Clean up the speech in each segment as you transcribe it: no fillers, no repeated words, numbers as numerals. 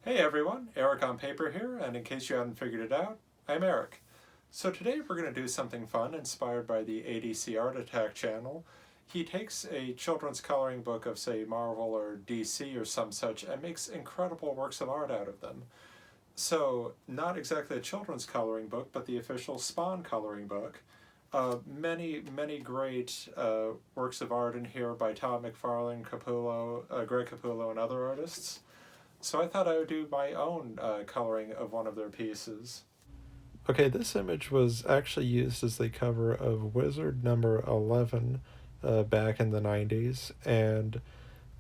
Hey everyone, Eric on paper here, and in case you haven't figured it out, I'm Eric. So today we're going to do something fun inspired by the ADC Art Attack channel. He takes a children's coloring book of, say, Marvel or DC or some such and makes incredible works of art out of them. So, not exactly a children's coloring book, but the official Spawn coloring book. Many great works of art in here by Todd McFarlane, Greg Capullo, and other artists. So I thought I would do my own coloring of one of their pieces. Okay, this image was actually used as the cover of Wizard number 11 back in the 90s, and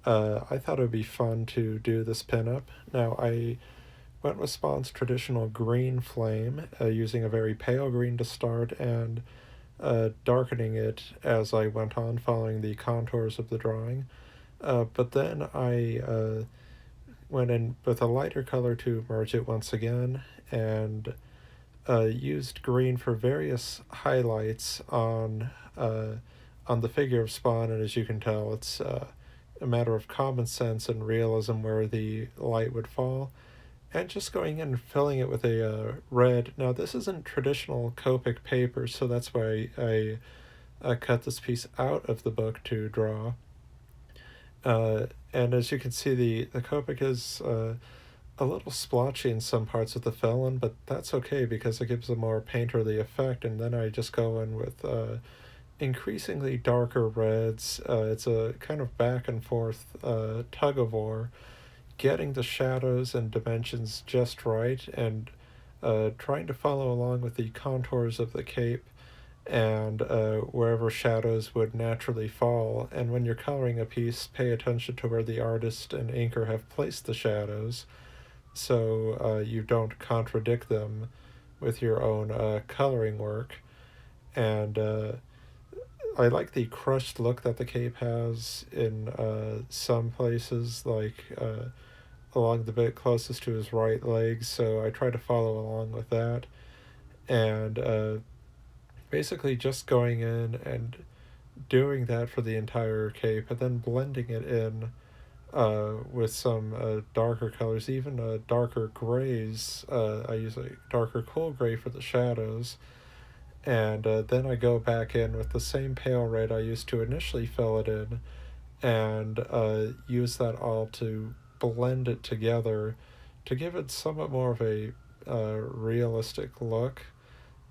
I thought it would be fun to do this pinup. Now, I went with Spawn's traditional green flame, using a very pale green to start and darkening it as I went on, following the contours of the drawing. But then I went in with a lighter color to merge it once again, and used green for various highlights on the figure of Spawn. And as you can tell, it's a matter of common sense and realism where the light would fall, and just going in and filling it with a red. Now, this isn't traditional Copic paper, so that's why I cut this piece out of the book to draw. And as you can see, the Copic is a little splotchy in some parts of the felon, but that's okay because it gives a more painterly effect. And then I just go in with increasingly darker reds. It's a kind of back and forth tug of war, getting the shadows and dimensions just right, and trying to follow along with the contours of the cape and wherever shadows would naturally fall. And when you're coloring a piece, pay attention to where the artist and inker have placed the shadows, so you don't contradict them with your own coloring work. And I like the crushed look that the cape has in some places, like along the bit closest to his right leg, so I try to follow along with that. And basically just going in and doing that for the entire cape, and then blending it in with some darker colors, even darker grays. I use a darker cool gray for the shadows, and then I go back in with the same pale red I used to initially fill it in, and use that all to blend it together to give it somewhat more of a realistic look.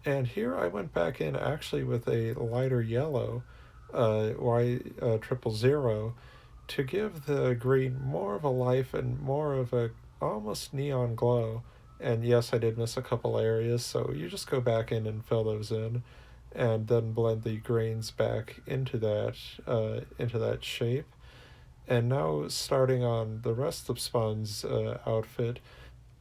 And here I went back in actually with a lighter yellow, Y000, to give the green more of a life and more of a almost neon glow. And yes, I did miss a couple areas, so you just go back in and fill those in, and then blend the grains back into that shape. And now, starting on the rest of Spawn's outfit,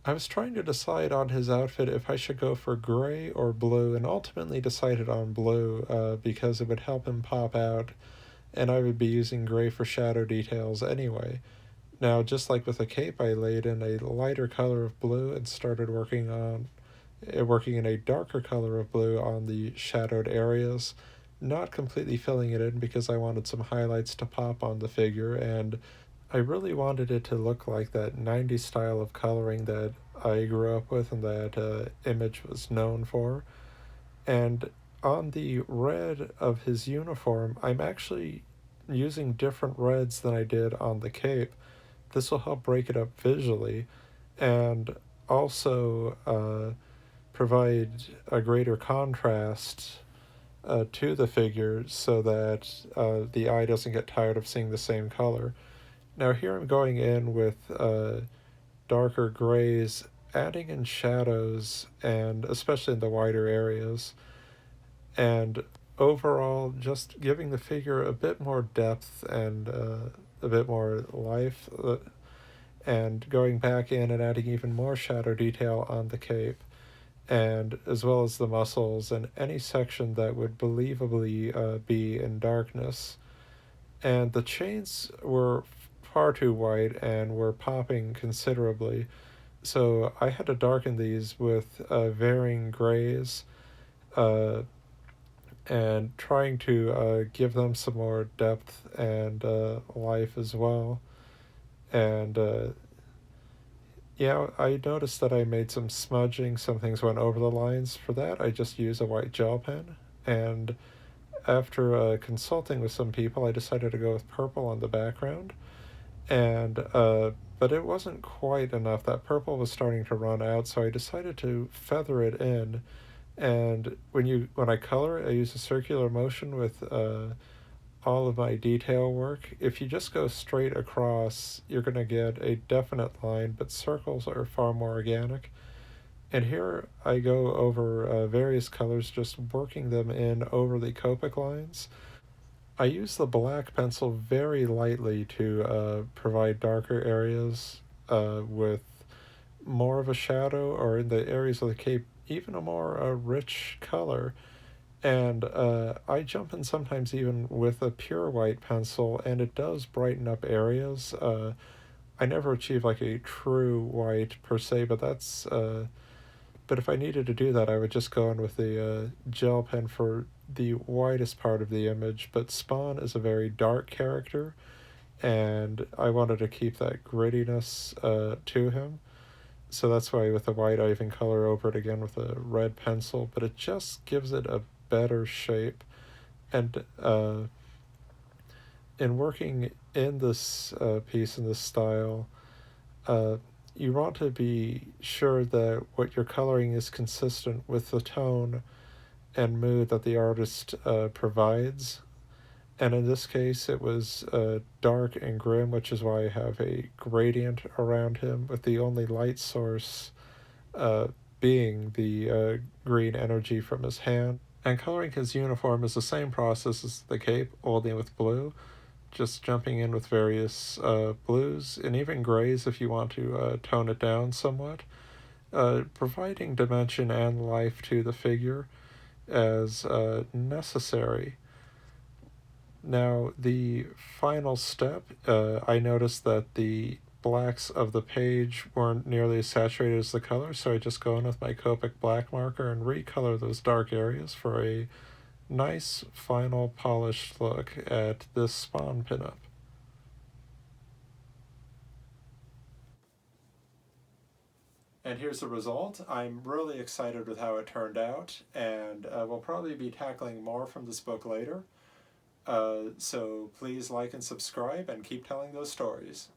I was trying to decide on his outfit if I should go for gray or blue, and ultimately decided on blue because it would help him pop out, and I would be using gray for shadow details anyway. Now, just like with the cape, I laid in a lighter color of blue and started working in a darker color of blue on the shadowed areas, not completely filling it in because I wanted some highlights to pop on the figure, and I really wanted it to look like that 90s style of coloring that I grew up with and that Image was known for. And on the red of his uniform, I'm actually using different reds than I did on the cape. This will help break it up visually, and also provide a greater contrast to the figure, so that the eye doesn't get tired of seeing the same color. Now here I'm going in with darker grays, adding in shadows, and especially in the wider areas, and overall just giving the figure a bit more depth and a bit more life, and going back in and adding even more shadow detail on the cape, and as well as the muscles and any section that would believably be in darkness. And the chains were far too white and were popping considerably, so I had to darken these with varying grays, uh, and trying to give them some more depth and life as well. And Yeah, I noticed that I made some smudging, some things went over the lines. For that, I just use a white gel pen. And after consulting with some people, I decided to go with purple on the background. And but it wasn't quite enough. That purple was starting to run out, so I decided to feather it in. And when I color it, I use a circular motion with all of my detail work. If you just go straight across, you're going to get a definite line, but circles are far more organic. And here I go over various colors, just working them in over the Copic lines. I use the black pencil very lightly to provide darker areas with more of a shadow, or in the areas of the cape, even a more rich color. And I jump in sometimes even with a pure white pencil, and it does brighten up areas. I never achieve like a true white per se, but that's but if I needed to do that, I would just go in with the gel pen for the whitest part of the image. But Spawn is a very dark character, and I wanted to keep that grittiness to him. So that's why with the white, I even color over it again with a red pencil, but it just gives it a better shape. And in working in this piece, in this style, uh, you want to be sure that what you're coloring is consistent with the tone and mood that the artist provides. And in this case, it was dark and grim, which is why I have a gradient around him, with the only light source uh, being the green energy from his hand. And coloring his uniform is the same process as the cape, only with blue, just jumping in with various blues and even grays if you want to tone it down somewhat, providing dimension and life to the figure as necessary. Now, the final step, I noticed that the blacks of the page weren't nearly as saturated as the colors, so I just go in with my Copic black marker and recolor those dark areas for a nice final polished look at this Spawn pinup. And here's the result. I'm really excited with how it turned out, and we'll probably be tackling more from this book later. So please like and subscribe and keep telling those stories.